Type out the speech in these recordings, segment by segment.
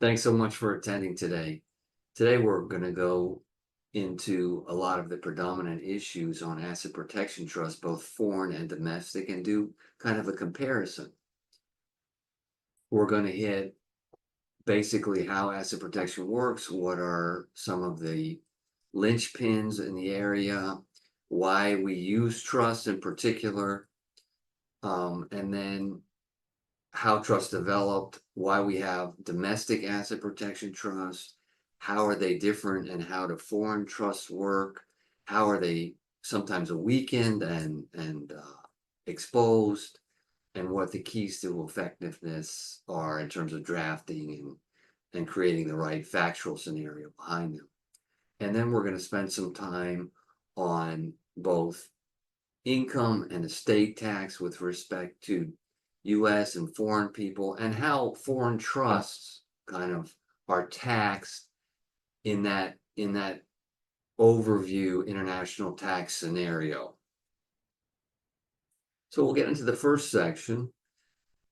Thanks so much for attending today. Today, we're going to go into a lot of the predominant issues on asset protection trust, both foreign and domestic, and do kind of a comparison. We're going to hit basically how asset protection works, what are some of the linchpins in the area, why we use trust in particular, and then how trust developed, why we have domestic asset protection trusts, how are they different, and how do foreign trusts work, how are they sometimes weakened and exposed, and what the keys to effectiveness are in terms of drafting and creating the right factual scenario behind them. And then we're going to spend some time on both income and estate tax with respect to US and foreign people, and how foreign trusts kind of are taxed in that overview international tax scenario. So we'll get into the first section,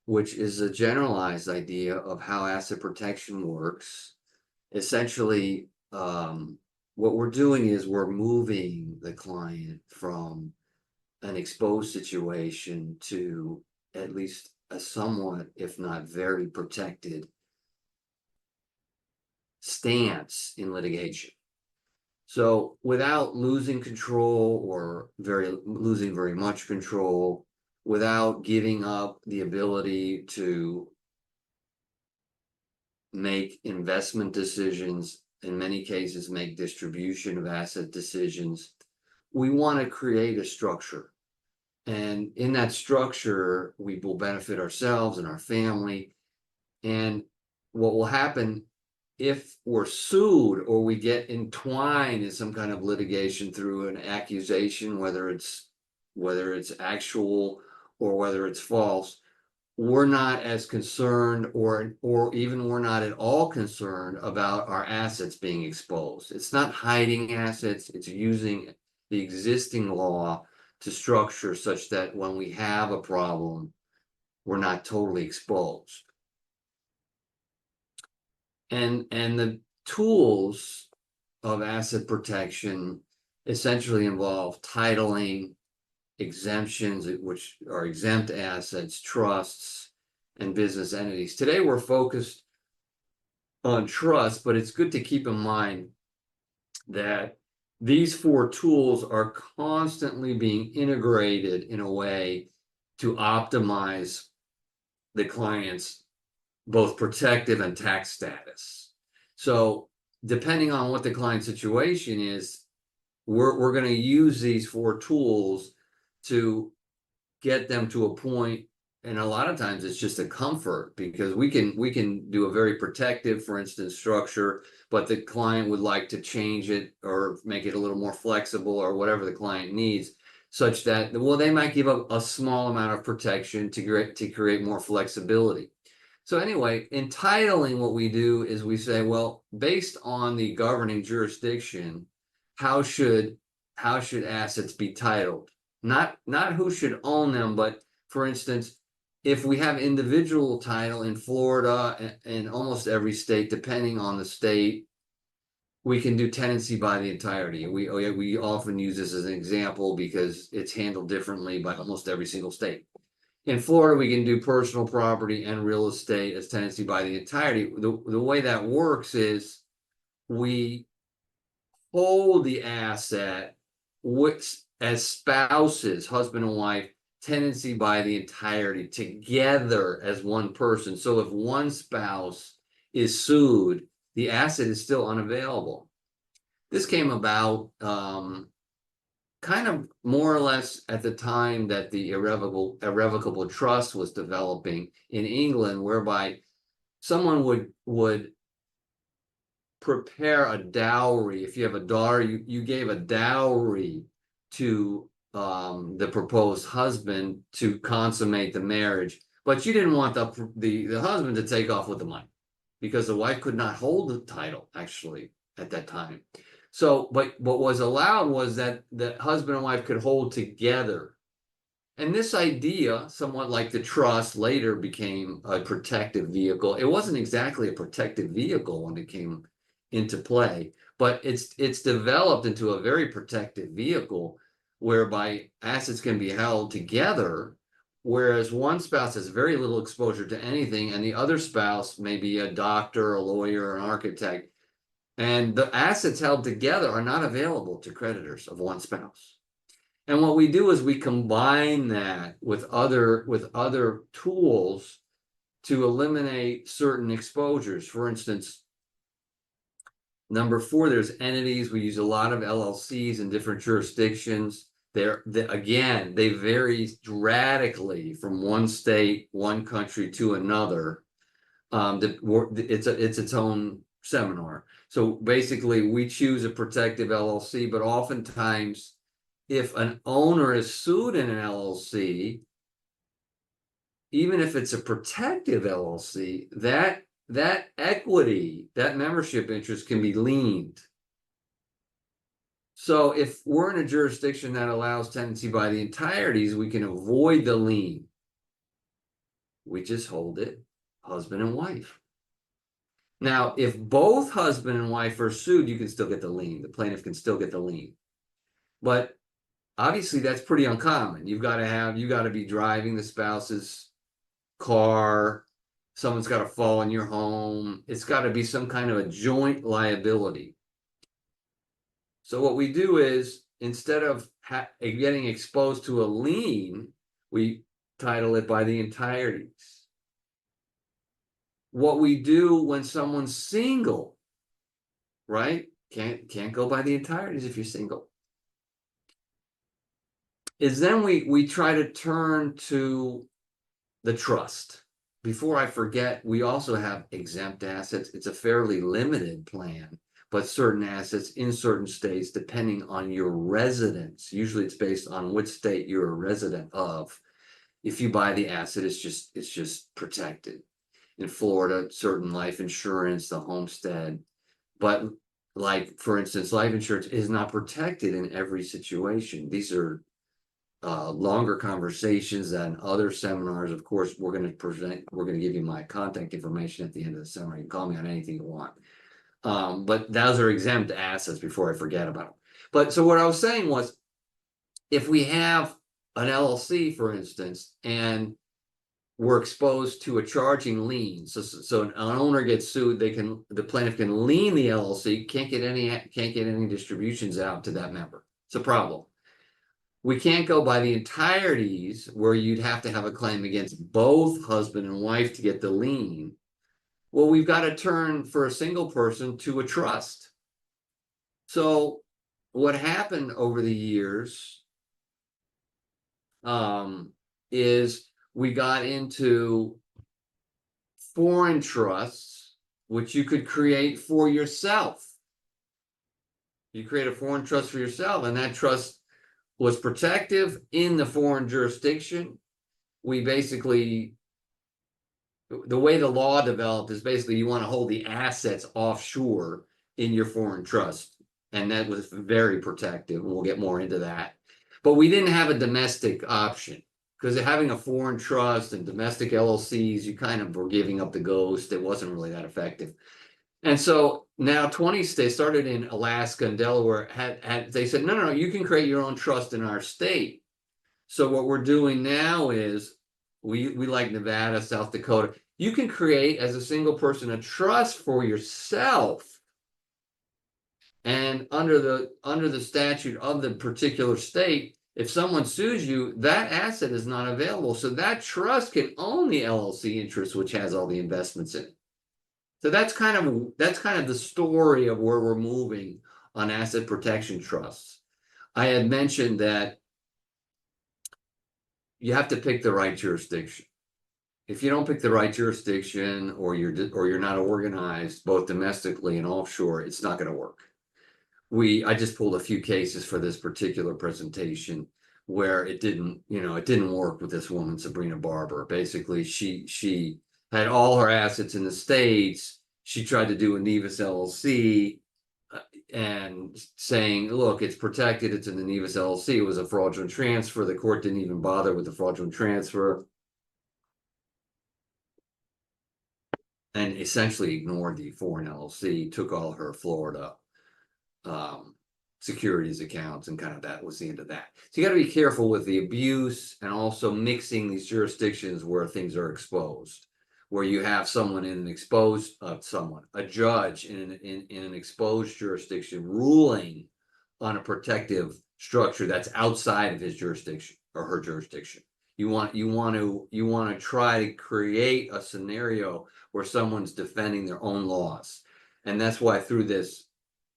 which is a generalized idea of how asset protection works. Essentially, what we're doing is we're moving the client from an exposed situation to at least a somewhat, if not very protected stance in litigation. So without losing control or losing very much control, without giving up the ability to make investment decisions, in many cases make distribution of asset decisions, we want to create a structure. And in that structure, we will benefit ourselves and our family. And what will happen if we're sued or we get entwined in some kind of litigation through an accusation, whether it's actual or whether it's false, we're not as concerned, or even we're not at all concerned about our assets being exposed. It's not hiding assets, it's using the existing law to structure such that when we have a problem, we're not totally exposed. And the tools of asset protection essentially involve titling, exemptions, which are exempt assets, trusts, and business entities. Today, we're focused on trust, but it's good to keep in mind that these four tools are constantly being integrated in a way to optimize the client's both protective and tax status. So depending on what the client situation is, we're going to use these four tools to get them to a point, and a lot of times it's just a comfort, because we can do a very protective, for instance, structure, but the client would like to change it or make it a little more flexible or whatever the client needs, such that, well, they might give up a small amount of protection to create more flexibility. So anyway, in titling, what we do is we say, well, based on the governing jurisdiction, how should assets be titled? Not who should own them, but for instance, if we have individual title in Florida and almost every state, depending on the state, we can do tenancy by the entirety. We often use this as an example because it's handled differently by almost every single state. In Florida, we can do personal property and real estate as tenancy by the entirety. The way that works is we hold the asset as spouses, husband and wife, tenancy by the entirety, together as one person. So if one spouse is sued, the asset is still unavailable. This came about kind of more or less at the time that the irrevocable trust was developing in England, whereby someone would prepare a dowry. If you have a daughter, you gave a dowry to the proposed husband to consummate the marriage, but you didn't want the husband to take off with the money, because the wife could not hold the title actually at that time. So, but what was allowed was that the husband and wife could hold together And this idea, somewhat like the trust, later became a protective vehicle. It wasn't exactly a protective vehicle when it came into play, but it's developed into a very protective vehicle whereby assets can be held together, whereas one spouse has very little exposure to anything, and the other spouse may be a doctor, a lawyer, an architect, and the assets held together are not available to creditors of one spouse. And what we do is we combine that with other tools to eliminate certain exposures. For instance, number 4, there's entities. We use a lot of LLCs in different jurisdictions. Again, they vary radically from one state, one country to another. It's its own seminar. So basically, we choose a protective LLC, but oftentimes, if an owner is sued in an LLC, even if it's a protective LLC, that equity, that membership interest can be liened. So if we're in a jurisdiction that allows tenancy by the entireties, we can avoid the lien. We just hold it husband and wife. Now, if both husband and wife are sued, you can still get the lien. The plaintiff can still get the lien. But obviously, that's pretty uncommon. You got to be driving the spouse's car. Someone's got to fall in your home. It's got to be some kind of a joint liability. So what we do is, instead of getting exposed to a lien, we title it by the entireties. What we do when someone's single, right? Can't go by the entireties if you're single. Is then we try to turn to the trust. Before I forget, we also have exempt assets. It's a fairly limited plan, but certain assets in certain states, depending on your residence, usually it's based on which state you're a resident of. If you buy the asset, it's just protected. In Florida, certain life insurance, the homestead, but like, for instance, life insurance is not protected in every situation. These are longer conversations than other seminars. Of course, we're going to give you my contact information at the end of the seminar. You can call me on anything you want. But those are exempt assets before I forget about them. But so what I was saying was, if we have an LLC, for instance, and we're exposed to a charging lien, so an owner gets sued, the plaintiff can lien the LLC, can't get any distributions out to that member. It's a problem. We can't go by the entireties, where you'd have to have a claim against both husband and wife to get the lien. Well, we've got to turn, for a single person, to a trust. So what happened over the years is we got into foreign trusts, which you could create for yourself. You create a foreign trust for yourself, and that trust was protective in the foreign jurisdiction. We basically, the way the law developed is basically you want to hold the assets offshore in your foreign trust. And that was very protective, and we'll get more into that. But we didn't have a domestic option, because having a foreign trust and domestic LLCs, you kind of were giving up the ghost. It wasn't really that effective. And so now 20 states, started in Alaska and Delaware, they said, no, you can create your own trust in our state. So what we're doing now is, we like Nevada, South Dakota, you can create as a single person a trust for yourself. And under the statute of the particular state, if someone sues you, that asset is not available. So that trust can own the LLC interest, which has all the investments in it. So that's kind of the story of where we're moving on asset protection trusts. I had mentioned that you have to pick the right jurisdiction. If you don't pick the right jurisdiction, or you're not organized both domestically and offshore, it's not going to work. I just pulled a few cases for this particular presentation where it didn't work with this woman, Sabrina Barber. Basically, she had all her assets in the States. She tried to do a Nevis LLC, and saying, look, it's protected, it's in the Nevis LLC, it was a fraudulent transfer, the court didn't even bother with the fraudulent transfer, and essentially ignored the foreign LLC, took all her Florida securities accounts, and kind of that was the end of that. So you got to be careful with the abuse and also mixing these jurisdictions where things are exposed, where you have someone in an exposed a judge in an exposed jurisdiction ruling on a protective structure that's outside of his jurisdiction or her jurisdiction. You want to try to create a scenario where someone's defending their own laws. And that's why through this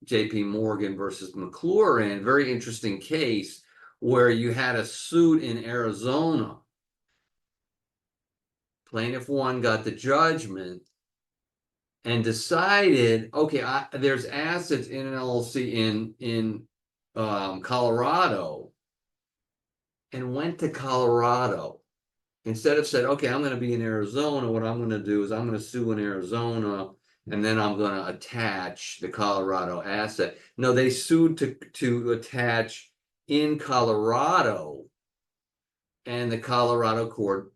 JP Morgan versus McLaurin, very interesting case where you had a suit in Arizona. Plaintiff one got the judgment and decided, okay, there's assets in an LLC in Colorado, and went to Colorado. Instead of said, okay, I'm going to be in Arizona, what I'm going to do is I'm going to sue in Arizona, and then I'm going to attach the Colorado asset. No, they sued to attach in Colorado, and the Colorado court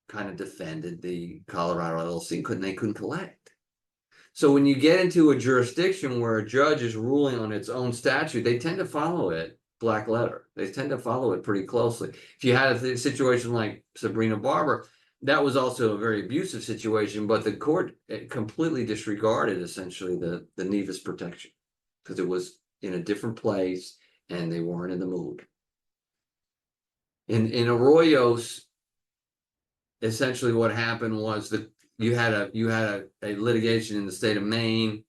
kind of defended the Colorado LLC. They couldn't collect. So when you get into a jurisdiction where a judge is ruling on its own statute, they tend to follow it black letter. They tend to follow it pretty closely. If you had a situation like Sabrina Barber, that was also a very abusive situation, but the court completely disregarded essentially the Nevis protection because it was in a different place and they weren't in the mood. In Arroyos, essentially what happened was that you had a litigation in the state of Maine.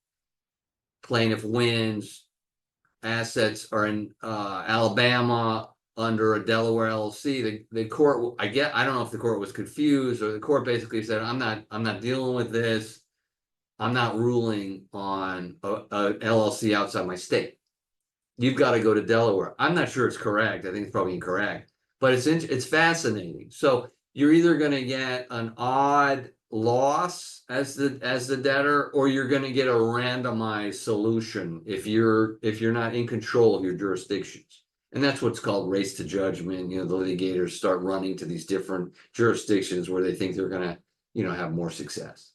Plaintiff wins. Assets are in Alabama under a Delaware LLC. The court, I don't know if the court was confused, or the court basically said, I'm not dealing with this. I'm not ruling on a LLC outside my state. You've got to go to Delaware. I'm not sure it's correct. I think it's probably incorrect, but it's fascinating. So you're either going to get an odd loss as the debtor, or you're going to get a randomized solution if you're not in control of your jurisdictions. And that's what's called race to judgment. The litigators start running to these different jurisdictions where they think they're going to have more success.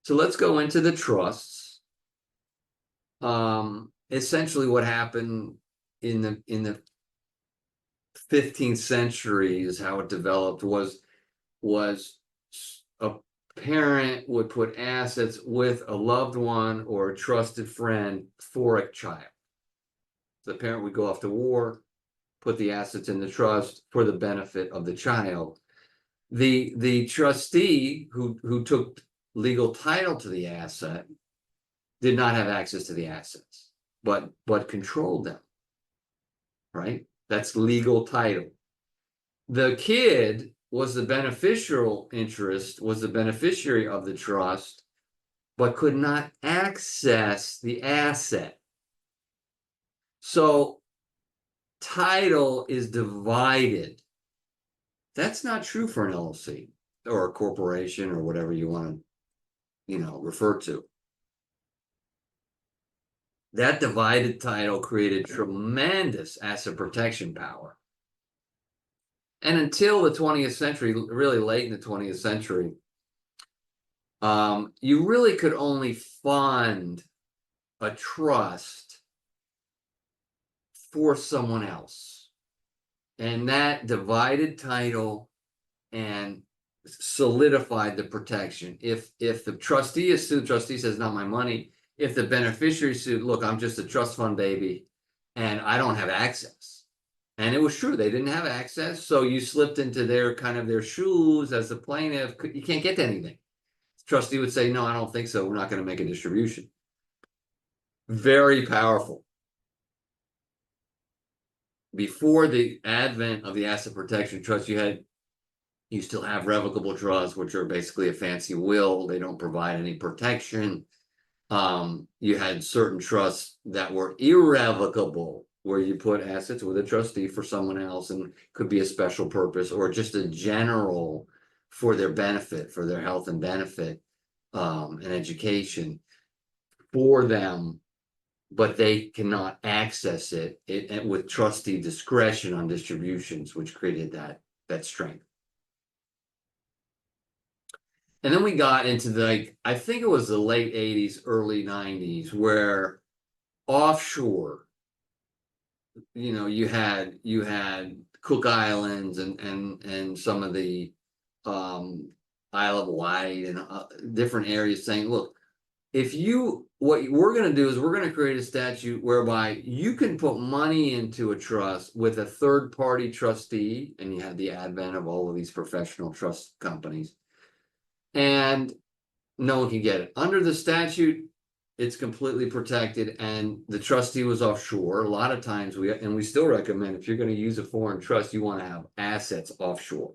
So let's go into the trusts. Essentially what happened in the 15th century is how it developed was a parent would put assets with a loved one or a trusted friend for a child. The parent would go off to war, put the assets in the trust for the benefit of the child. The trustee who took legal title to the asset did not have access to the assets, but controlled them, right? That's legal title. The kid was the beneficial interest, was the beneficiary of the trust, but could not access the asset. So title is divided. That's not true for an LLC or a corporation or whatever you want to, refer to. That divided title created tremendous asset protection power. And until the 20th century, really late in the 20th century, you really could only fund a trust for someone else. And that divided title and solidified the protection. If the trustee is sued, trustee says, not my money. If the beneficiary sued, look, I'm just a trust fund baby and I don't have access. And it was true, they didn't have access. So you slipped into their shoes as the plaintiff. You can't get to anything. The trustee would say, no, I don't think so. We're not going to make a distribution. Very powerful. Before the advent of the asset protection trust, you still have revocable trusts, which are basically a fancy will. They don't provide any protection. You had certain trusts that were irrevocable, where you put assets with a trustee for someone else, and could be a special purpose or just a general for their benefit, for their health and benefit, and education. for them, but they cannot access it, with trustee discretion on distributions, which created that strength. And then we got into I think it was the late 80s, early 90s, where offshore, you had Cook Islands and some of the Isle of Wight and different areas saying, look, what we're going to do is we're going to create a statute whereby you can put money into a trust with a third-party trustee, and you have the advent of all of these professional trust companies, and no one can get it. Under the statute, it's completely protected, and the trustee was offshore. A lot of times we still recommend, if you're going to use a foreign trust, you want to have assets offshore,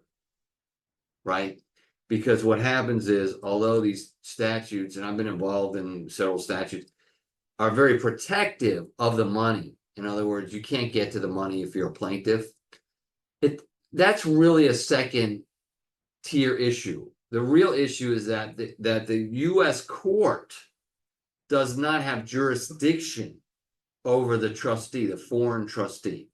right? Because what happens is, although these statutes, and I've been involved in several statutes, are very protective of the money. In other words, you can't get to the money if you're a plaintiff. That's really a second tier issue. The real issue is that the U.S. court does not have jurisdiction over the trustee, the foreign trustee.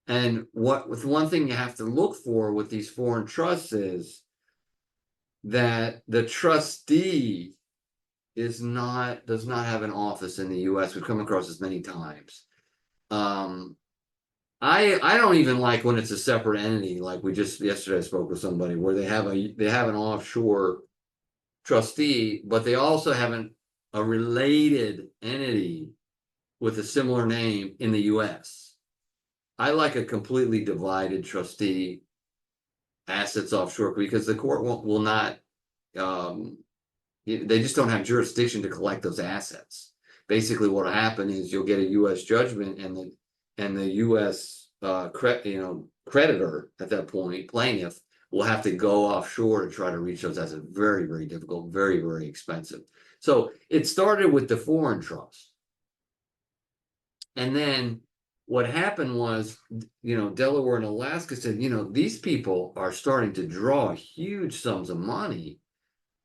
And one thing you have to look for with these foreign trusts is that the trustee does not have an office in the U.S. We've come across this many times. I don't even like when it's a separate entity, like we just yesterday I spoke with somebody where they have an offshore trustee, but they also have a related entity with a similar name in the U.S. I like a completely divided trustee, assets offshore, because the court will not, they just don't have jurisdiction to collect those assets. Basically what will happen is you'll get a U.S. judgment, and the U.S. creditor at that point, plaintiff, will have to go offshore to try to reach those assets. Very, very difficult, very, very expensive. So it started with the foreign trust. And then what happened was, Delaware and Alaska said, these people are starting to draw huge sums of money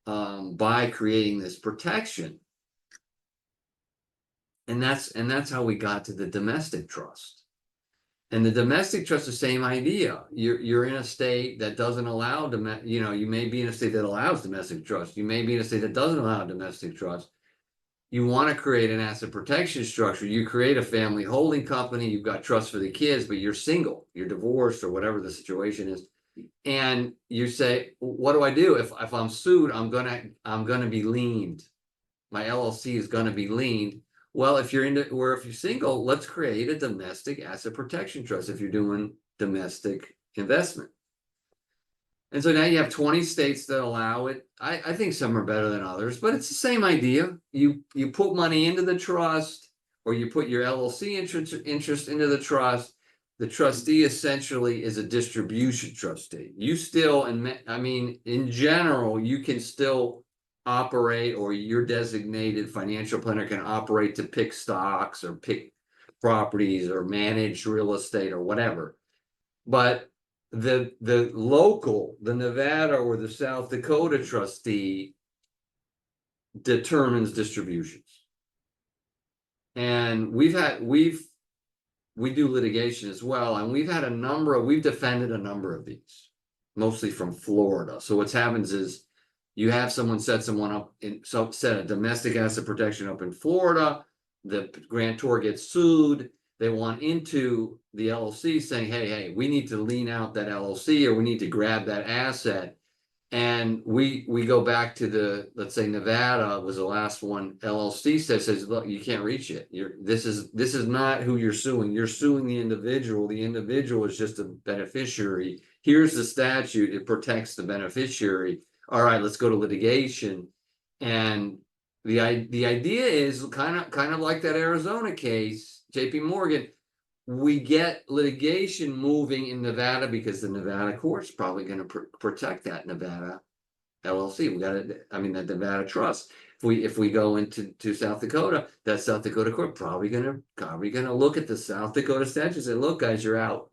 by creating this protection. And that's how we got to the domestic trust. And the domestic trust, the same idea. You're in a state that doesn't allow you may be in a state that allows domestic trust. You may be in a state that doesn't allow domestic trust. You want to create an asset protection structure. You create a family holding company. You've got trust for the kids, but you're single, you're divorced, or whatever the situation is. And you say, what do I do if I'm sued? I'm gonna be liened. My LLC is gonna be liened. Well, if you're single, let's create a domestic asset protection trust if you're doing domestic investment. And so now you have 20 states that allow it. I think some are better than others, but it's the same idea. You put money into the trust, or you put your LLC interest into the trust. The trustee essentially is a distribution trustee. You still, in general, you can still operate, or your designated financial planner can operate to pick stocks or pick properties or manage real estate or whatever. But the Nevada or the South Dakota trustee determines distributions. And we do litigation as well, and we've defended a number of these, mostly from Florida. So what happens is you have someone set a domestic asset protection up in Florida, the grantor gets sued, they want into the LLC saying, hey, we need to lien out that LLC, or we need to grab that asset. And we go back to let's say Nevada was the last one. LLC says, look, you can't reach it. This is not who you're suing. You're suing the individual. The individual is just a beneficiary. Here's the statute. It protects the beneficiary. All right, let's go to litigation. And the idea is kind of like that Arizona case, JP Morgan. We get litigation moving in Nevada because the Nevada court's probably going to protect that Nevada LLC. That Nevada trust. If we go into South Dakota, that South Dakota court probably going to look at the South Dakota statute and say, look, guys, you're out.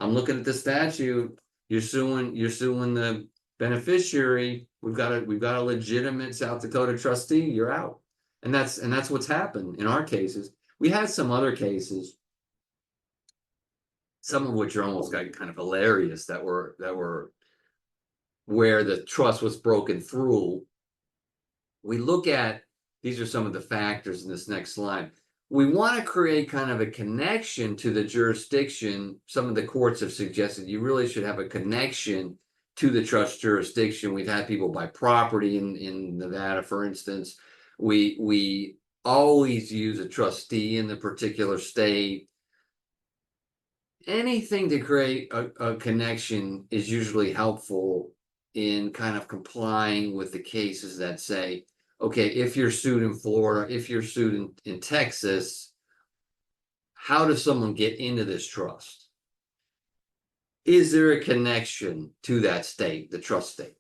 I'm looking at the statute. You're suing the beneficiary. We've got a legitimate South Dakota trustee. You're out. And that's what's happened in our cases. We had some other cases, some of which are almost kind of hilarious, that were where the trust was broken through. We look at, these are some of the factors in this next slide. We want to create kind of a connection to the jurisdiction. Some of the courts have suggested you really should have a connection to the trust jurisdiction. We've had people buy property in Nevada, for instance. We always use a trustee in the particular state. Anything to create a connection is usually helpful in kind of complying with the cases that say, okay, if you're sued in Florida, if you're sued in Texas, how does someone get into this trust? Is there a connection to that state, the trust state?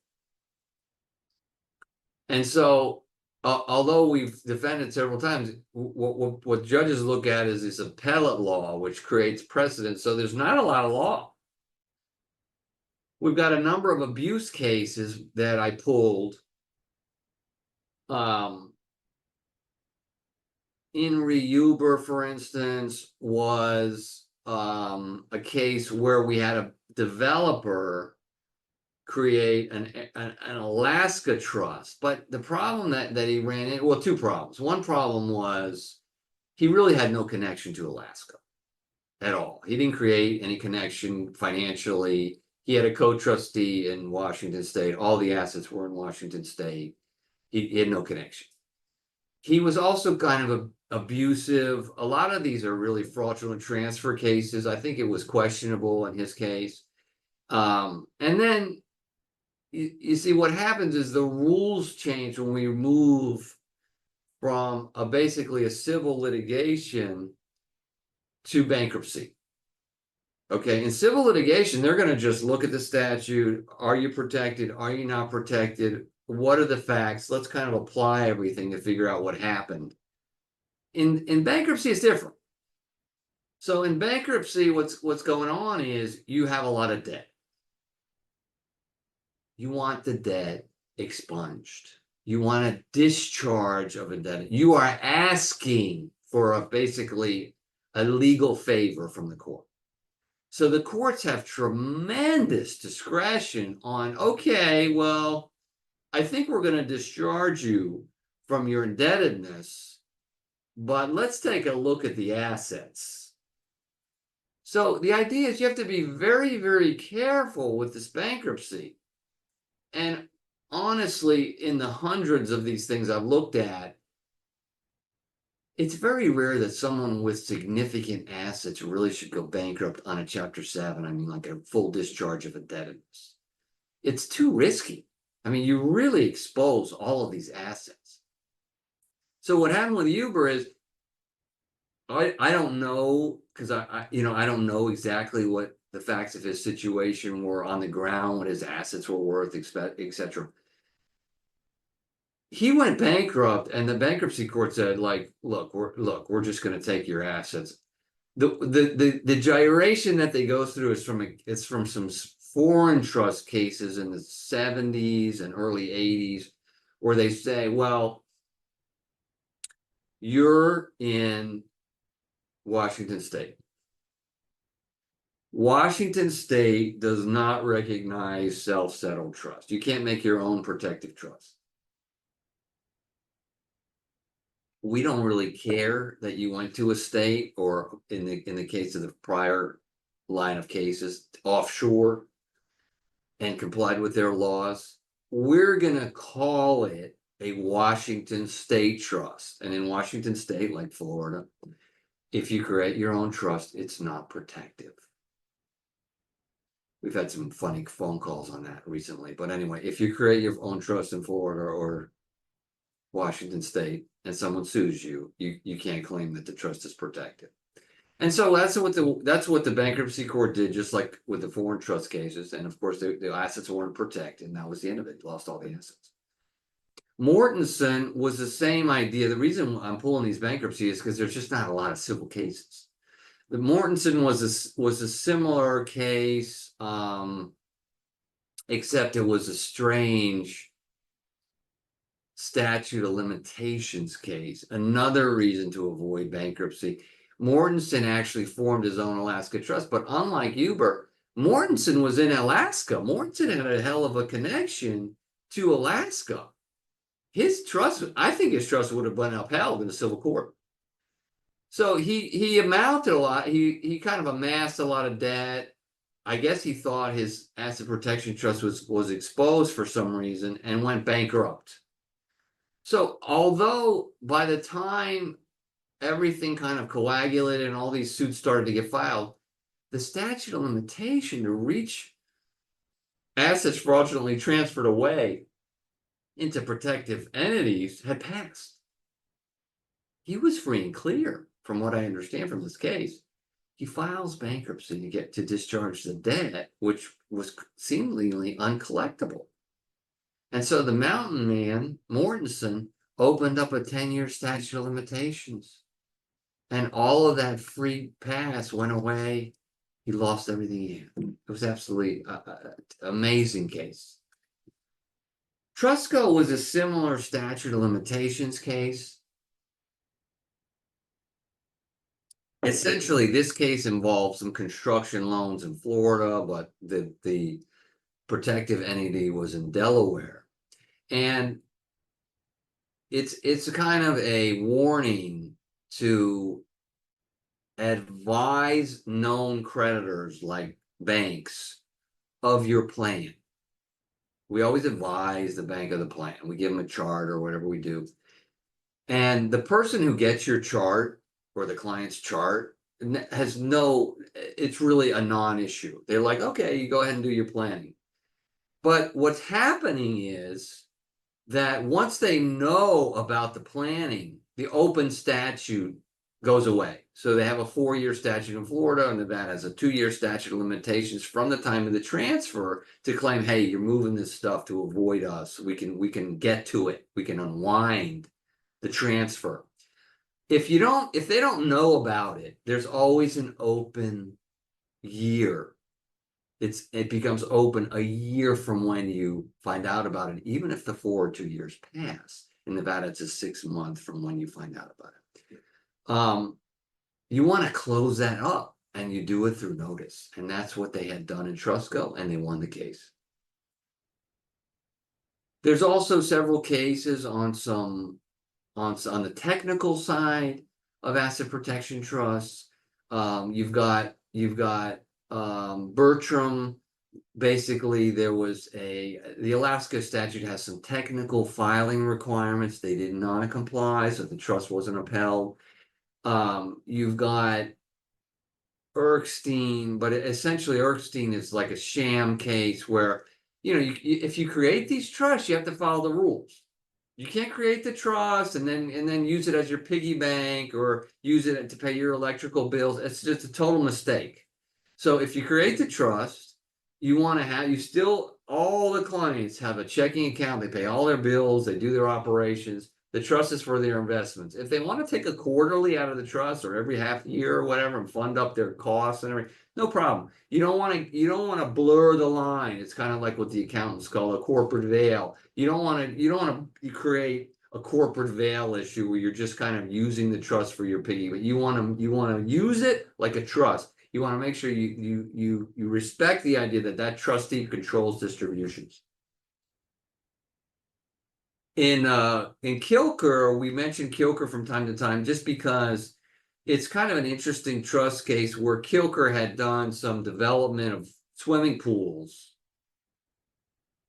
And so, although we've defended several times, what judges look at is this appellate law, which creates precedent. So there's not a lot of law. We've got a number of abuse cases that I pulled. In Uber, for instance, was a case where we had a developer create an Alaska trust. But the problem that he ran into, well, two problems. One problem was he really had no connection to Alaska at all. He didn't create any connection financially. He had a co-trustee in Washington State. All the assets were in Washington State. He had no connection. He was also kind of abusive. A lot of these are really fraudulent transfer cases. I think it was questionable in his case. And then you see what happens is the rules change when we move from basically a civil litigation to bankruptcy. Okay, in civil litigation, they're going to just look at the statute. Are you protected? Are you not protected? What are the facts? Let's kind of apply everything to figure out what happened. In bankruptcy, it's different. So in bankruptcy, what's going on is you have a lot of debt. You want the debt expunged. You want a discharge of a debt. You are asking for basically a legal favor from the court. So the courts have tremendous discretion on, okay, well, I think we're going to discharge you from your indebtedness, but let's take a look at the assets. So the idea is you have to be very, very careful with this bankruptcy. And honestly, in the hundreds of these things I've looked at, it's very rare that someone with significant assets really should go bankrupt on a Chapter 7. I mean, like a full discharge of indebtedness. It's too risky. I mean, you really expose all of these assets. So what happened with Uber is, I don't know, because I don't know exactly what the facts of his situation were on the ground, what his assets were worth, etc. He went bankrupt, and the bankruptcy court said, like, look, we're just going to take your assets. The gyration that they go through is from some foreign trust cases in the 70s and early 80s, where they say, well, you're in Washington State. Washington State does not recognize self-settled trust. You can't make your own protective trust. We don't really care that you went to a state, or in the case of the prior line of cases, offshore, and complied with their laws. We're going to call it a Washington State trust. And in Washington State, like Florida, if you create your own trust, it's not protective. We've had some funny phone calls on that recently. But anyway, if you create your own trust in Florida or Washington State and someone sues you, you can't claim that the trust is protected. And so that's what the bankruptcy court did, just like with the foreign trust cases. And of course, the assets weren't protected, and that was the end of it. Lost all the assets. Mortensen was the same idea. The reason I'm pulling these bankruptcies is because there's just not a lot of civil cases. The Mortensen was a similar case, except it was a strange statute of limitations case, another reason to avoid bankruptcy. Mortensen actually formed his own Alaska trust, but unlike Huber, Mortensen was in Alaska. Mortensen had a hell of a connection to Alaska. His trust, I think his trust would have been upheld in the civil court. So he amounted a lot. He kind of amassed a lot of debt. I guess he thought his asset protection trust was exposed for some reason and went bankrupt. So although by the time everything kind of coagulated and all these suits started to get filed, the statute of limitation to reach assets fraudulently transferred away into protective entities had passed. He was free and clear, from what I understand from this case. He files bankruptcy to discharge the debt, which was seemingly uncollectible. And so the mountain man, Mortensen, opened up a 10-year statute of limitations. And all of that free pass went away. He lost everything he had. It was absolutely amazing case. Trusco was a similar statute of limitations case. Essentially, this case involved some construction loans in Florida, but the protective entity was in Delaware. And it's a kind of a warning to advise known creditors like banks of your plan. We always advise the bank of the plan. We give them a chart or whatever we do. And the person who gets your chart or the client's chart has it's really a non-issue. They're like, okay, you go ahead and do your planning. But what's happening is that once they know about the planning, the open statute goes away. So they have a 4-year statute in Florida, and Nevada has a 2-year statute of limitations from the time of the transfer to claim, hey, you're moving this stuff to avoid us. We can get to it. We can unwind the transfer. If they don't know about it, there's always an open year. It becomes open a year from when you find out about it, even if the 4 or 2 years pass. In Nevada, it's a 6-month from when you find out about it. You want to close that up, and you do it through notice. And that's what they had done in Trusco, and they won the case. There's also several cases on the technical side of asset protection trusts. You've got Bertram. Basically, the Alaska statute has some technical filing requirements. They did not comply, so the trust wasn't upheld. You've got Erskine, but essentially Erskine is like a sham case where, if you create these trusts, you have to follow the rules. You can't create the trust and then use it as your piggy bank or use it to pay your electrical bills. It's just a total mistake. So if you create the trust, all the clients have a checking account. They pay all their bills. They do their operations. The trust is for their investments. If they want to take a quarterly out of the trust or every half year or whatever and fund up their costs and everything, no problem. You don't want to blur the line. It's kind of like what the accountants call a corporate veil. You don't want to create a corporate veil issue where you're just kind of using the trust for your piggy, but you want to use it like a trust. You want to make sure you respect the idea that trustee controls distributions. In Kilker, we mentioned Kilker from time to time just because it's kind of an interesting trust case where Kilker had done some development of swimming pools,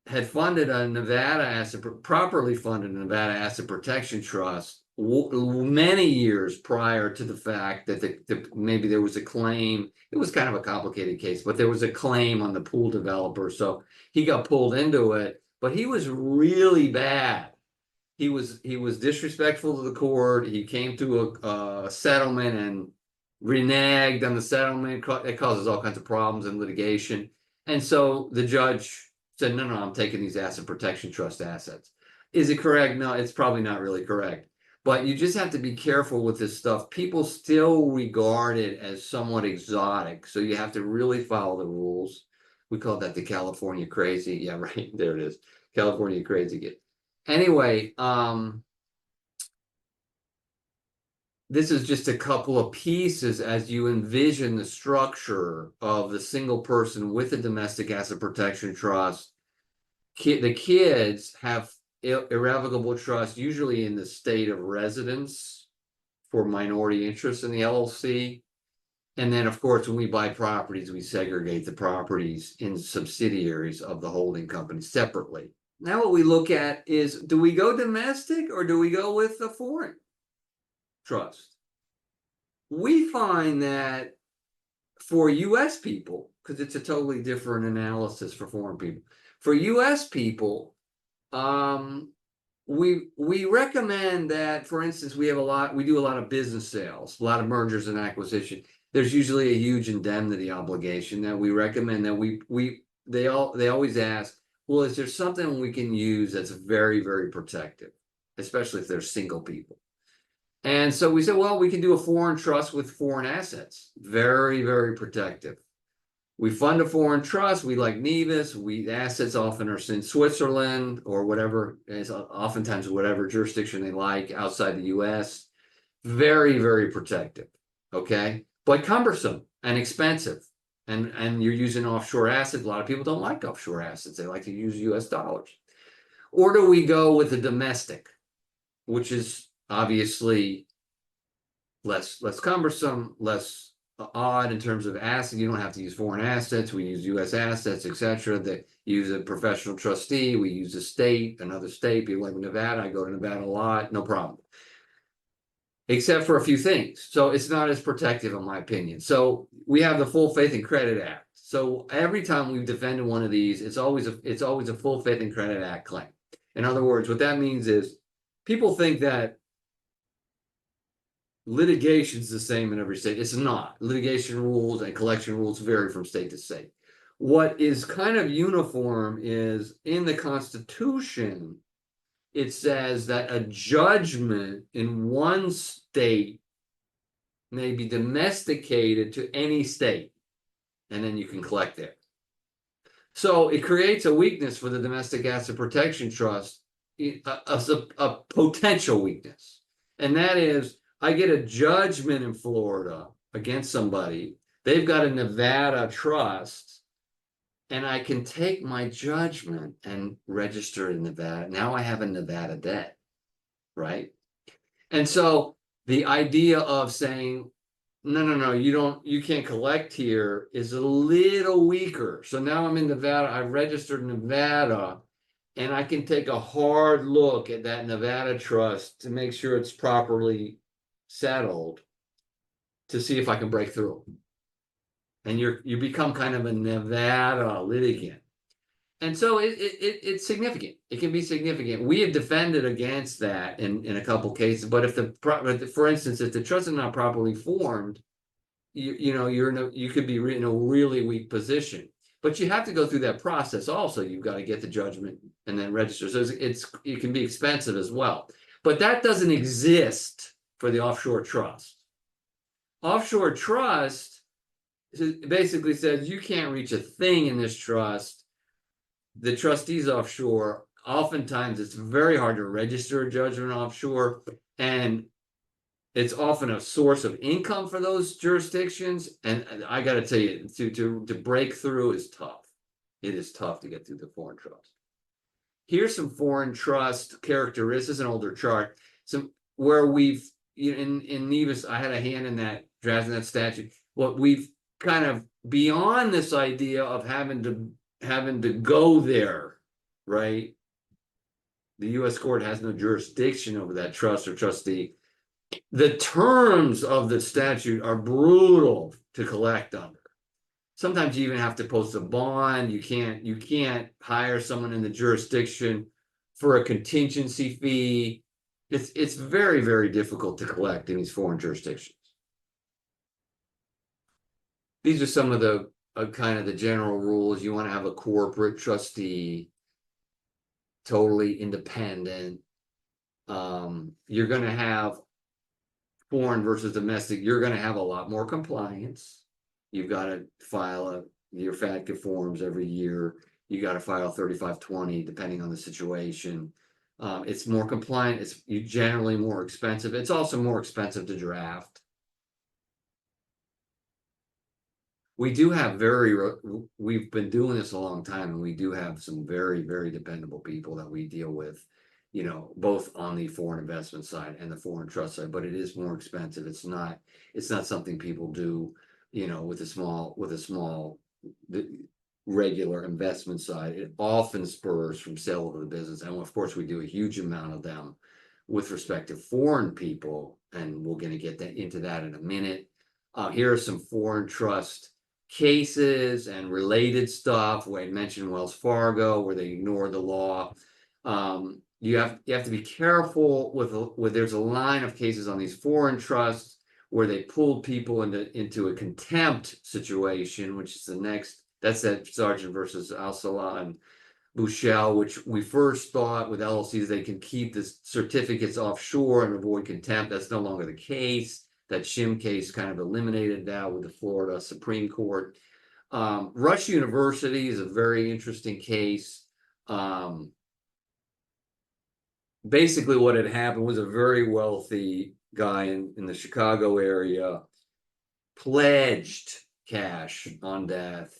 had funded properly funded a Nevada Asset Protection Trust many years prior to the fact that maybe there was a claim. It was kind of a complicated case, but there was a claim on the pool developer, so he got pulled into it. But he was really bad. He was disrespectful to the court. He came to a settlement and reneged on the settlement. It causes all kinds of problems in litigation. And so the judge said, no, I'm taking these asset protection trust assets. Is it correct? No, it's probably not really correct. But you just have to be careful with this stuff. People still regard it as somewhat exotic. So you have to really follow the rules. We call that the California crazy. Yeah, right. There it is. California crazy. Anyway, this is just a couple of pieces as you envision the structure of the single person with a domestic asset protection trust. The kids have irrevocable trust, usually in the state of residence for minority interests in the LLC. And then, of course, when we buy properties, we segregate the properties in subsidiaries of the holding company separately. Now, what we look at is, do we go domestic or do we go with a foreign trust? We find that for US people, because it's a totally different analysis for foreign people, for US people, we recommend that, for instance, we do a lot of business sales, a lot of mergers and acquisition. There's usually a huge indemnity obligation that we recommend that they always ask, well, is there something we can use that's very, very protective, especially if they're single people? And so we said, well, we can do a foreign trust with foreign assets. Very, very protective. We fund a foreign trust. We like Nevis. Assets often are in Switzerland or whatever, oftentimes whatever jurisdiction they like outside the US. Very, very protective. Okay. But cumbersome and expensive. And you're using offshore assets. A lot of people don't like offshore assets. They like to use US dollars. Or do we go with the domestic, which is obviously less cumbersome, less odd in terms of assets. You don't have to use foreign assets. We use US assets, etc. That use a professional trustee. We use a state, another state. People like Nevada. I go to Nevada a lot, no problem. Except for a few things. So it's not as protective, in my opinion. So we have the Full Faith and Credit Act. So every time we've defended one of these, it's always a Full Faith and Credit Act claim. In other words, what that means is people think that litigation is the same in every state. It's not. Litigation rules and collection rules vary from state to state. What is kind of uniform is in the Constitution, it says that a judgment in one state may be domesticated to any state, and then you can collect there. So it creates a weakness for the Domestic Asset Protection Trust, a potential weakness. And that is, I get a judgment in Florida against somebody. They've got a Nevada trust, and I can take my judgment and register in Nevada. Now I have a Nevada debt, right? And so the idea of saying, no, you can't collect here is a little weaker. So now I'm in Nevada, I've registered in Nevada, and I can take a hard look at that Nevada trust to make sure it's properly settled to see if I can break through. And you become kind of a Nevada litigant. And so it's significant. It can be significant. We have defended against that in a couple cases. But for instance, if the trust is not properly formed, you could be in a really weak position. But you have to go through that process also. You've got to get the judgment and then register. So it can be expensive as well. But that doesn't exist for the offshore trust. Offshore trust basically says you can't reach a thing in this trust. The trustees offshore, oftentimes it's very hard to register a judgment offshore, and it's often a source of income for those jurisdictions. And I got to tell you, to break through is tough. It is tough to get through the foreign trust. Here's some foreign trust characteristics, an older chart, where we've in Nevis, I had a hand in that drafting that statute. What we've kind of beyond this idea of having to go there, right? The U.S. court has no jurisdiction over that trust or trustee. The terms of the statute are brutal to collect under. Sometimes you even have to post a bond. You can't hire someone in the jurisdiction for a contingency fee. It's very, very difficult to collect in these foreign jurisdictions. These are some of the kind of the general rules. You want to have a corporate trustee, totally independent. You're going to have foreign versus domestic. You're going to have a lot more compliance. You've got to file your FATCA forms every year. You got to file 3520 depending on the situation. It's more compliant. It's generally more expensive. It's also more expensive to draft. We do have we've been doing this a long time, and we do have some very, very dependable people that we deal with, both on the foreign investment side and the foreign trust side, but it is more expensive. It's not something people do, with a small regular investment side. It often spurs from sale of the business. And of course, we do a huge amount of them with respect to foreign people, and we're going to get into that in a minute. Here are some foreign trust cases and related stuff where I mentioned Wells Fargo, where they ignore the law. You have to be careful with there's a line of cases on these foreign trusts where they pulled people into a contempt situation, which is the next. That's that Sargent versus Al-Salah and Bushell, which we first thought with LLCs they can keep the certificates offshore and avoid contempt. That's no longer the case. That Shim case kind of eliminated that with the Florida Supreme Court. Rush University is a very interesting case. Basically, what had happened was a very wealthy guy in the Chicago area pledged cash on death,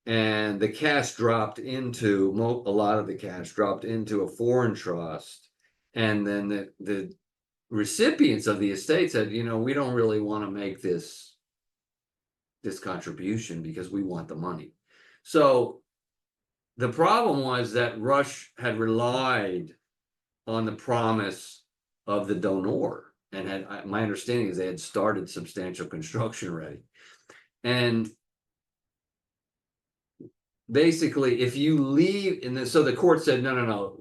and the cash dropped into a lot of the cash dropped into a foreign trust, and then the recipients of the estate said, we don't really want to make this contribution because we want the money. So the problem was that Rush had relied on the promise of the donor, and my understanding is they had started substantial construction already. And basically, if you leave, so the court said, no,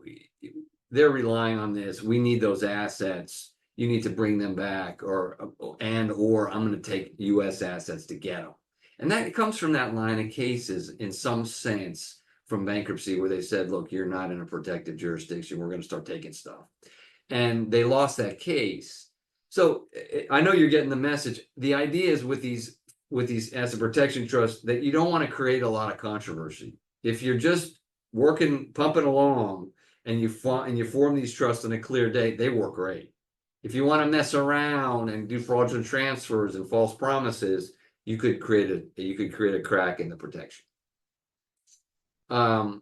they're relying on this. We need those assets. You need to bring them back, or I'm going to take U.S. assets to get them. And that comes from that line of cases, in some sense, from bankruptcy, where they said, look, you're not in a protected jurisdiction. We're going to start taking stuff. And they lost that case. So I know you're getting the message. The idea is with these asset protection trusts that you don't want to create a lot of controversy. If you're just pumping along, and you form these trusts on a clear date, they work great. If you want to mess around and do fraudulent transfers and false promises, you could create a crack in the protection. One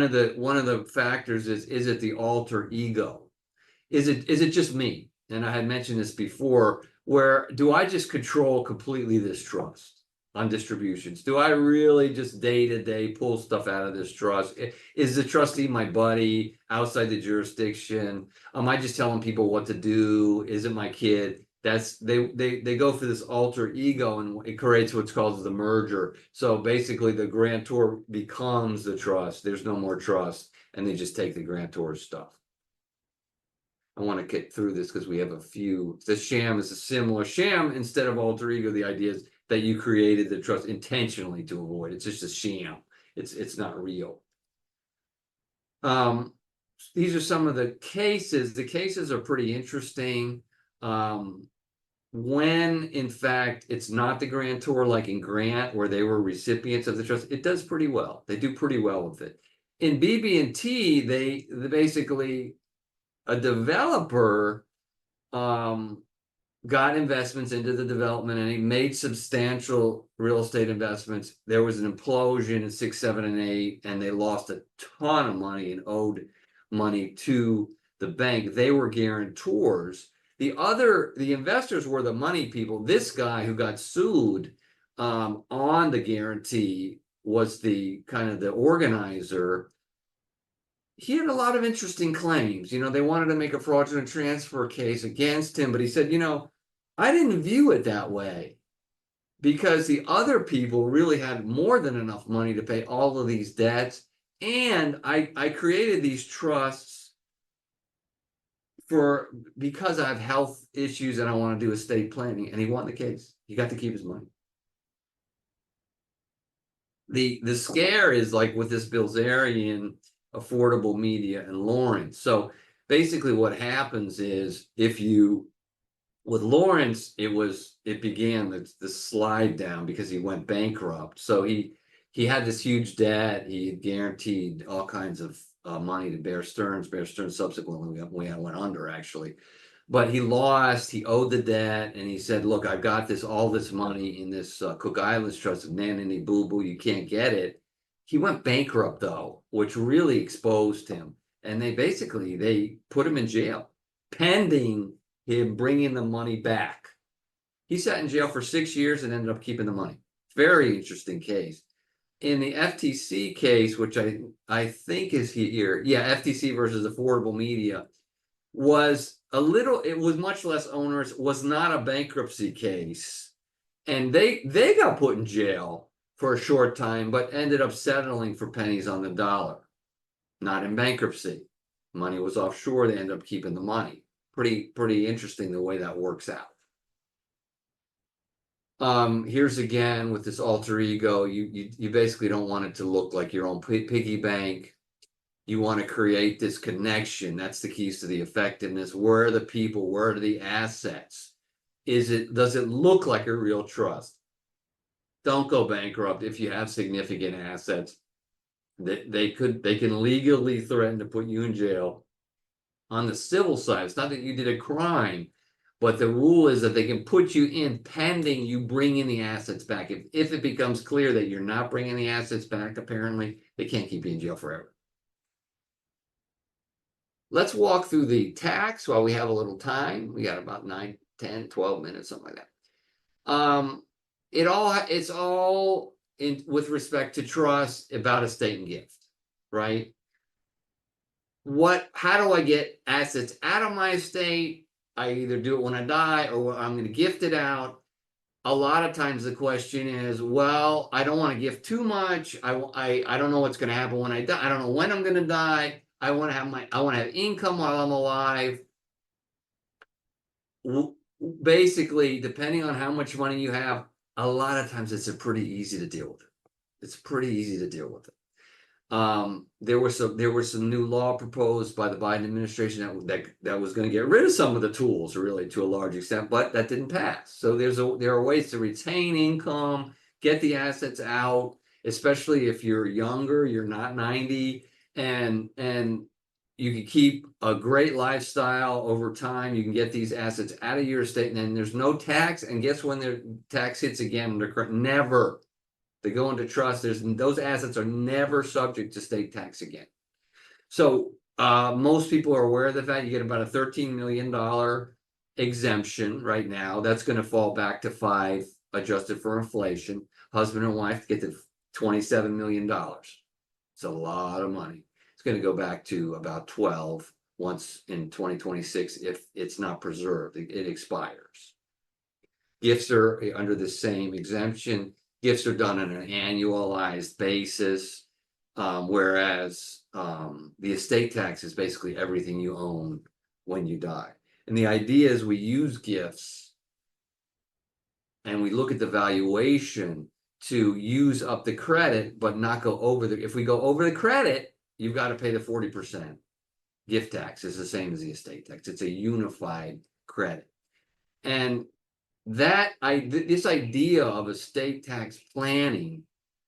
of the factors is it the alter ego? Is it just me? And I had mentioned this before, where do I just control completely this trust on distributions? Do I really just day to day pull stuff out of this trust? Is the trustee my buddy outside the jurisdiction? Am I just telling people what to do? Is it my kid? They go for this alter ego, and it creates what's called the merger. So basically the grantor becomes the trust. There's no more trust, and they just take the grantor's stuff. I want to get through this because we have a few. The sham is a similar sham. Instead of alter ego, the idea is that you created the trust intentionally to avoid. It's just a sham. It's not real. These are some of the cases. The cases are pretty interesting. When in fact it's not the grantor, like in Grant, where they were recipients of the trust, it does pretty well. They do pretty well with it. In BB&T, they basically, a developer got investments into the development, and he made substantial real estate investments. There was an implosion in 6, 7, and 8, and they lost a ton of money and owed money to the bank. They were guarantors. The investors were the money people. This guy who got sued on the guarantee was the kind of the organizer. He had a lot of interesting claims. They wanted to make a fraudulent transfer case against him, but he said, I didn't view it that way, because the other people really had more than enough money to pay all of these debts. And I created these trusts because I have health issues and I want to do estate planning. And he won the case. He got to keep his money. The scare is like with this Bilzerian, Affordable Media, and Lawrence. So basically what happens is, with Lawrence, it began the slide down because he went bankrupt. So he had this huge debt. He had guaranteed all kinds of money to Bear Stearns. Bear Stearns subsequently went under, actually. But he lost, he owed the debt, and he said, look, I've got all this money in this Cook Islands Trust, nanny boo boo, you can't get it. He went bankrupt, though, which really exposed him. And they put him in jail, pending him bringing the money back. He sat in jail for 6 years and ended up keeping the money. Very interesting case. In the FTC case, which I think is here, FTC versus Affordable Media, it was much less onerous, was not a bankruptcy case. And they got put in jail for a short time, but ended up settling for pennies on the dollar. Not in bankruptcy. Money was offshore, they ended up keeping the money. Pretty interesting the way that works out. Here's again with this alter ego, you basically don't want it to look like your own piggy bank. You want to create this connection. That's the keys to the effectiveness. Where are the people? Where are the assets? Does it look like a real trust? Don't go bankrupt if you have significant assets. They can legally threaten to put you in jail. On the civil side, it's not that you did a crime, but the rule is that they can put you in pending you bringing the assets back. If it becomes clear that you're not bringing the assets back, apparently, they can't keep you in jail forever. Let's walk through the tax while we have a little time. We got about 9, 10, 12 minutes, something like that. It's all with respect to trust about estate and gift, right? How do I get assets out of my estate? I either do it when I die or I'm going to gift it out. A lot of times the question is, well, I don't want to gift too much. I don't know what's going to happen when I die. I don't know when I'm going to die. I want to have income while I'm alive. Basically, depending on how much money you have, a lot of times it's pretty easy to deal with it. It's pretty easy to deal with it. There was some new law proposed by the Biden administration that was going to get rid of some of the tools, really, to a large extent, but that didn't pass. So there are ways to retain income, get the assets out, especially if you're younger, you're not 90, and you can keep a great lifestyle over time. You can get these assets out of your estate, and then there's no tax. And guess when their tax hits again? Never. They go into trust. Those assets are never subject to state tax again. So most people are aware of the fact you get about a $13 million exemption right now. That's going to fall back to 5 adjusted for inflation. Husband and wife get to $27 million. It's a lot of money. It's going to go back to about 12 once in 2026 if it's not preserved. It expires. Gifts are under the same exemption. Gifts are done on an annualized basis, whereas the estate tax is basically everything you own when you die. And the idea is we use gifts and we look at the valuation to use up the credit, but not go over if we go over the credit, you've got to pay the 40%. Gift tax is the same as the estate tax. It's a unified credit. And this idea of estate tax planning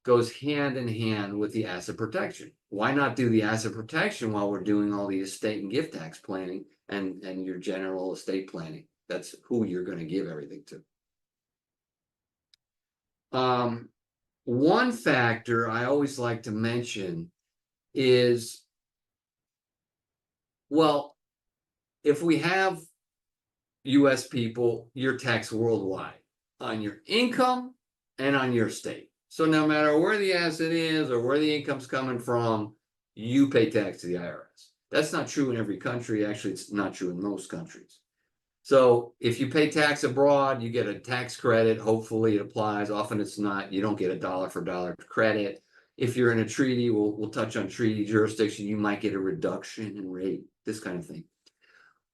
goes hand in hand with the asset protection. Why not do the asset protection while we're doing all the estate and gift tax planning and your general estate planning? That's who you're going to give everything to. One factor I always like to mention is, well, if we have U.S. people, you're taxed worldwide on your income and on your estate. So no matter where the asset is or where the income's coming from, you pay tax to the IRS. That's not true in every country. Actually, it's not true in most countries. So if you pay tax abroad, you get a tax credit. Hopefully it applies. Often it's not. You don't get a dollar for dollar credit. If you're in a treaty, we'll touch on treaty jurisdiction, you might get a reduction in rate, this kind of thing.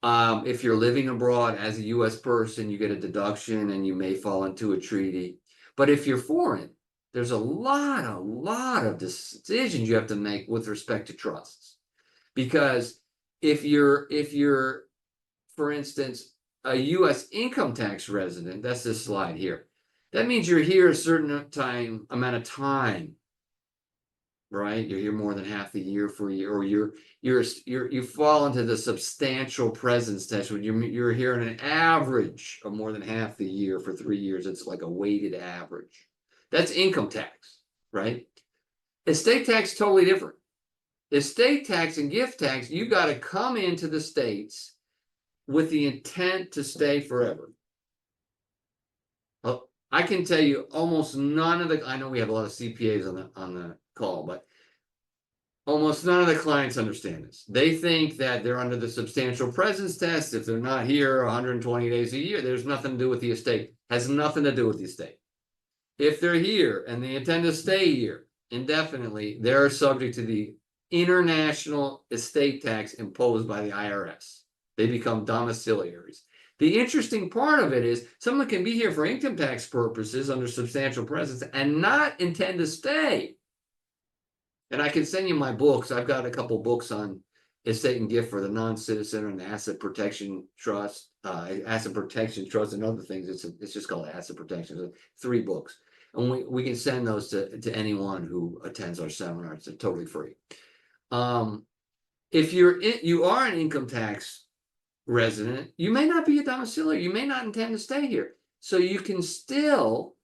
If you're living abroad as a U.S. person, you get a deduction and you may fall into a treaty. But if you're foreign, there's a lot of decisions you have to make with respect to trusts. Because if you're, for instance, a U.S. income tax resident, that's this slide here. That means you're here a certain amount of time. right? You're here more than half the year for a year, or you fall into the substantial presence test when you're here on an average of more than half the year for 3 years. It's like a weighted average. That's income tax, right? Estate tax totally different. Estate tax and gift tax, you got to come into the States with the intent to stay forever. I can tell you almost none of I know we have a lot of CPAs on the call, but almost none of the clients understand this. They think that they're under the substantial presence test. If they're not here 120 days a year, there's nothing to do with the estate. Has nothing to do with the estate. If they're here and they intend to stay here indefinitely, they're subject to the international estate tax imposed by the IRS. They become domiciliaries. The interesting part of it is someone can be here for income tax purposes under substantial presence and not intend to stay. And I can send you my books. I've got a couple books on estate and gift for the non-citizen and asset protection trust, and other things. It's just called asset protection. 3 books. And we can send those to anyone who attends our seminars. They're totally free. If you are an income tax resident, you may not be a domiciliary. You may not intend to stay here. So you can still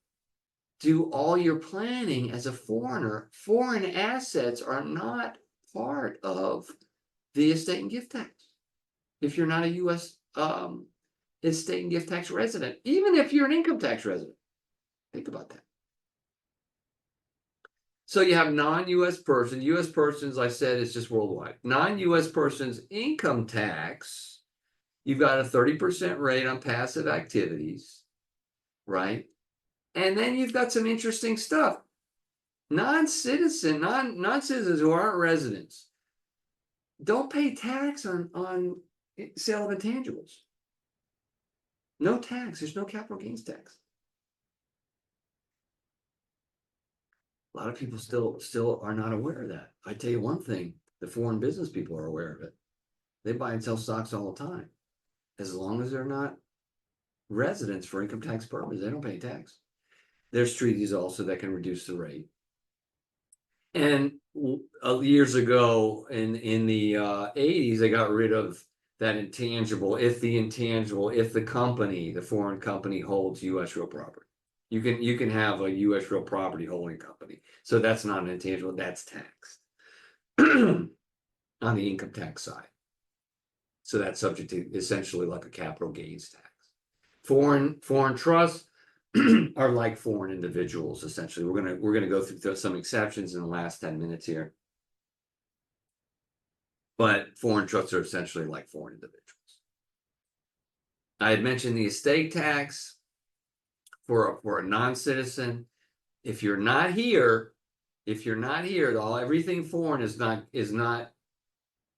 do all your planning as a foreigner. Foreign assets are not part of the estate and gift tax if you're not a U.S. estate and gift tax resident, even if you're an income tax resident. Think about that. So you have non-U.S. person. U.S. persons, I said, is just worldwide. Non-U.S. persons income tax, you've got a 30% rate on passive activities, right? And then you've got some interesting stuff. Non-citizens who aren't residents don't pay tax on sale of intangibles. No tax. There's no capital gains tax. A lot of people still are not aware of that. I tell you one thing, the foreign business people are aware of it. They buy and sell stocks all the time. As long as they're not residents for income tax purposes, they don't pay tax. There's treaties also that can reduce the rate. And years ago in the 80s, they got rid of that intangible if the company, the foreign company, holds U.S. real property. You can have a U.S. real property holding company. So that's not an intangible, that's taxed on the income tax side. So that's subject to essentially like a capital gains tax. Foreign trusts are like foreign individuals, essentially. We're gonna go through some exceptions in the last 10 minutes here. But foreign trusts are essentially like foreign individuals. I had mentioned the estate tax for a non-citizen. If you're not here, everything foreign is not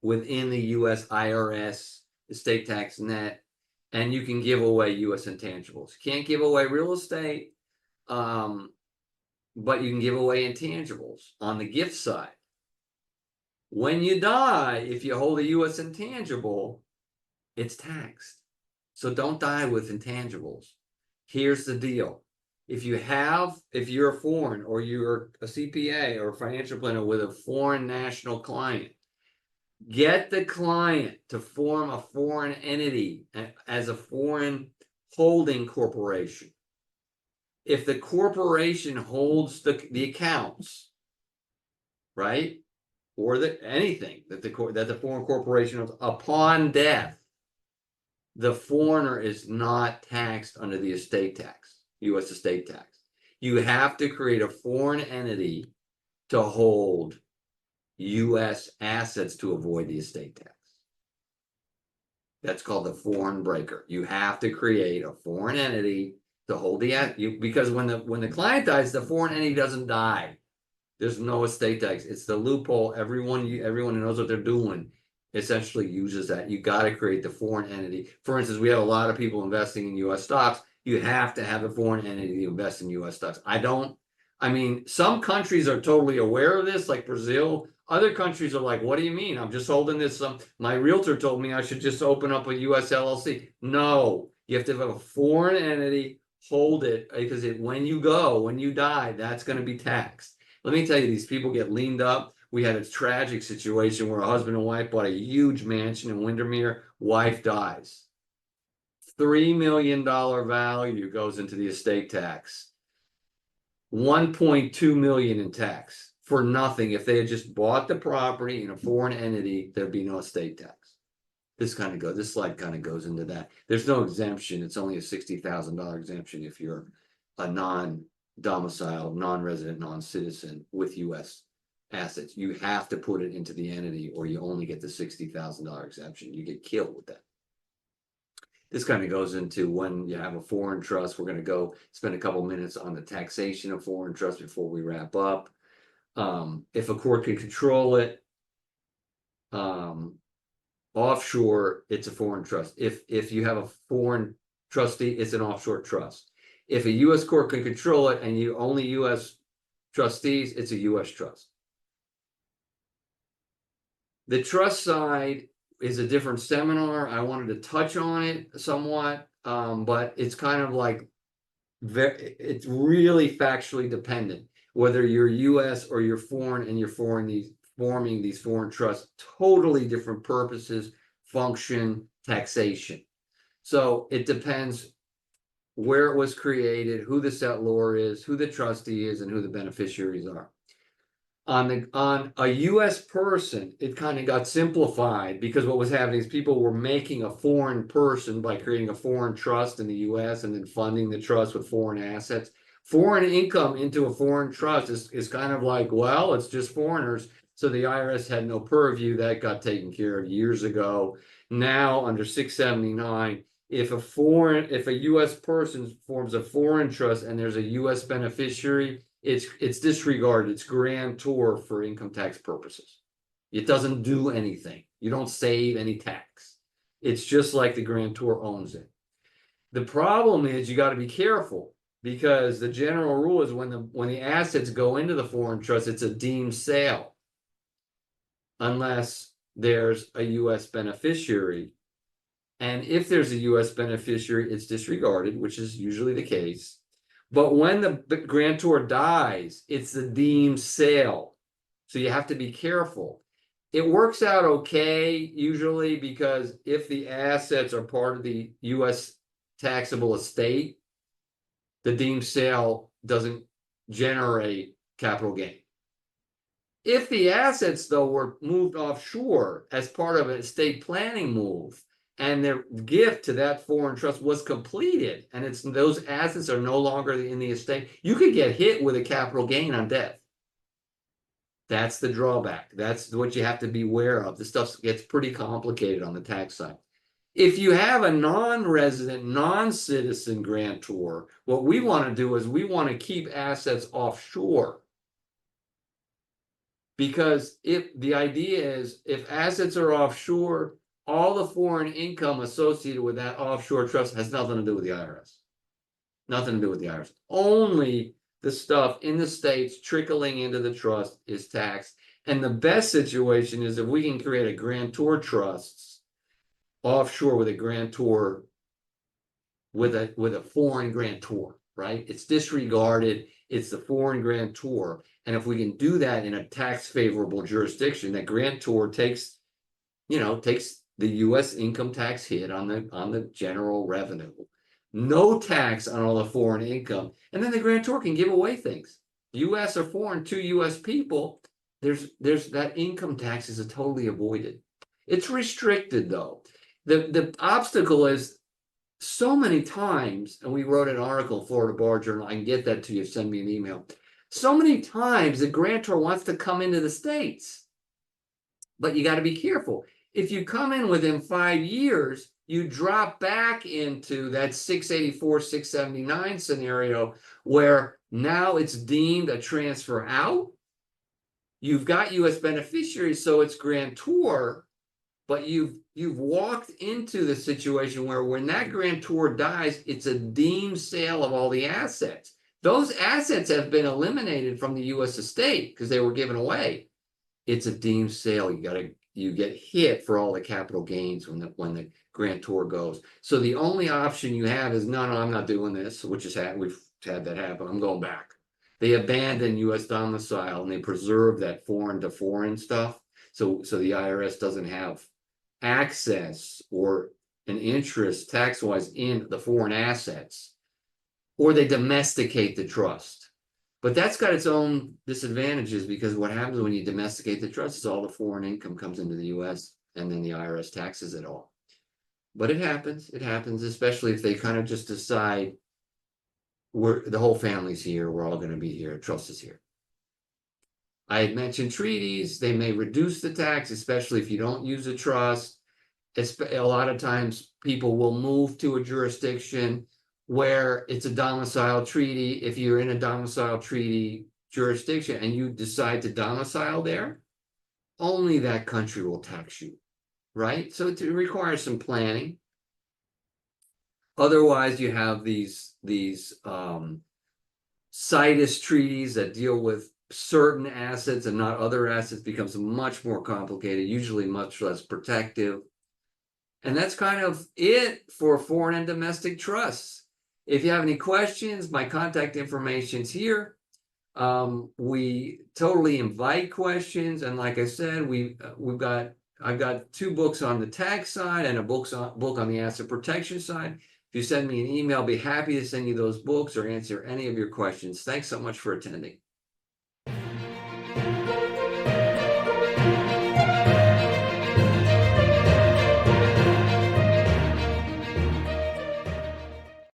within the U.S. IRS estate tax net, and you can give away U.S. intangibles. You can't give away real estate, but you can give away intangibles on the gift side. When you die, if you hold a U.S. intangible, it's taxed. So don't die with intangibles. Here's the deal. If you're a foreign, or you're a CPA or a financial planner with a foreign national client, get the client to form a foreign entity as a foreign holding corporation. If the corporation holds the accounts, right, or anything that the foreign corporation owns, upon death, the foreigner is not taxed under the estate tax, U.S. estate tax. You have to create a foreign entity to hold U.S. assets to avoid the estate tax. That's called the foreign breaker. You have to create a foreign entity to hold because when the client dies, the foreign entity doesn't die. There's no estate tax. It's the loophole. Everyone who knows what they're doing essentially uses that. You got to create the foreign entity. For instance, we have a lot of people investing in U.S. stocks. You have to have a foreign entity to invest in U.S. stocks. Some countries are totally aware of this, like Brazil. Other countries are like, what do you mean? I'm just holding this. My realtor told me I should just open up a U.S. LLC. No, you have to have a foreign entity, hold it, because when you die, that's going to be taxed. let me tell you, these people get leaned up. We had a tragic situation where a husband and wife bought a huge mansion in Windermere. Wife dies. $3 million value goes into the estate tax. 1.2 million in tax for nothing. If they had just bought the property in a foreign entity, there'd be no estate tax. This slide kind of goes into that. There's no exemption. It's only a $60,000 exemption if you're a non-domiciled, non-resident, non-citizen with US assets. You have to put it into the entity or you only get the $60,000 exemption. You get killed with that. This kind of goes into when you have a foreign trust. We're going to go spend a couple minutes on the taxation of foreign trust before we wrap up. If a court can control it, offshore, it's a foreign trust. If you have a foreign trustee, it's an offshore trust. If a U.S. court can control it and you only U.S. trustees, it's a U.S. trust. The trust side is a different seminar. I wanted to touch on it somewhat, but it's kind of like it's really factually dependent whether you're U.S. or you're foreign and you're forming these foreign trusts. Totally different purposes, function, taxation. So it depends where it was created, who the settlor is, who the trustee is, and who the beneficiaries are. On a U.S. person, it kind of got simplified because what was happening is people were making a foreign person by creating a foreign trust in the U.S. and then funding the trust with foreign assets. Foreign income into a foreign trust is kind of like, well, it's just foreigners. So the IRS had no purview. That got taken care of years ago. Now under 679, if a U.S. person forms a foreign trust and there's a U.S. beneficiary, it's disregarded. It's grantor for income tax purposes. It doesn't do anything. You don't save any tax. It's just like the grantor owns it. The problem is you got to be careful because the general rule is when the assets go into the foreign trust, it's a deemed sale unless there's a U.S. beneficiary. And if there's a U.S. beneficiary, it's disregarded, which is usually the case. But when the grantor dies, it's the deemed sale. So you have to be careful. It works out okay usually because if the assets are part of the U.S. taxable estate, the deemed sale doesn't generate capital gain. If the assets, though, were moved offshore as part of an estate planning move, and their gift to that foreign trust was completed, and those assets are no longer in the estate, you could get hit with a capital gain on death. That's the drawback. That's what you have to be aware of. This stuff gets pretty complicated on the tax side. If you have a non-resident, non-citizen grantor, what we want to do is we want to keep assets offshore. Because the idea is if assets are offshore, all the foreign income associated with that offshore trust has nothing to do with the IRS. Nothing to do with the IRS. Only the stuff in the States trickling into the trust is taxed. And the best situation is if we can create a grantor trusts offshore with a grantor, with a foreign grantor, right? It's disregarded. It's the foreign grantor. And if we can do that in a tax favorable jurisdiction, that grantor takes the U.S. income tax hit on the general revenue, no tax on all the foreign income, and then the grantor can give away things, U.S. or foreign, to U.S. people. There's that income tax is totally avoided. It's restricted though. The obstacle is so many times, and we wrote an article, Florida Bar Journal. I can get that to you. Send me an email. So many times the grantor wants to come into the States, but you got to be careful. If you come in within 5 years, you drop back into that 684, 679 scenario where now it's deemed a transfer out. You've got U.S. beneficiaries, so it's grantor, but you've walked into the situation where when that grantor dies, it's a deemed sale of all the assets. Those assets have been eliminated from the U.S. estate because they were given away. It's a deemed sale. You get hit for all the capital gains when the grantor goes. So the only option you have is no, I'm not doing this, which is we've had that happen. I'm going back. They abandon US domicile and they preserve that foreign to foreign stuff. So the IRS doesn't have access or an interest tax-wise in the foreign assets, or they domesticate the trust. But that's got its own disadvantages, because what happens when you domesticate the trust is all the foreign income comes into the US and then the IRS taxes it all. But it happens, especially if they kind of just decide the whole family's here, we're all going to be here, trust is here. I had mentioned treaties, they may reduce the tax, especially if you don't use a trust. A lot of times people will move to a jurisdiction where it's a domicile treaty. If you're in a domicile treaty jurisdiction and you decide to domicile there, only that country will tax you, right? So it requires some planning. Otherwise, you have these situs treaties that deal with certain assets and not other assets. Becomes much more complicated, usually much less protective. And that's kind of it for foreign and domestic trusts. If you have any questions, my contact information's here. We totally invite questions, and like I said, I've got 2 books on the tax side and a book on the asset protection side. If you send me an email, I'll be happy to send you those books or answer any of your questions. Thanks so much for attending.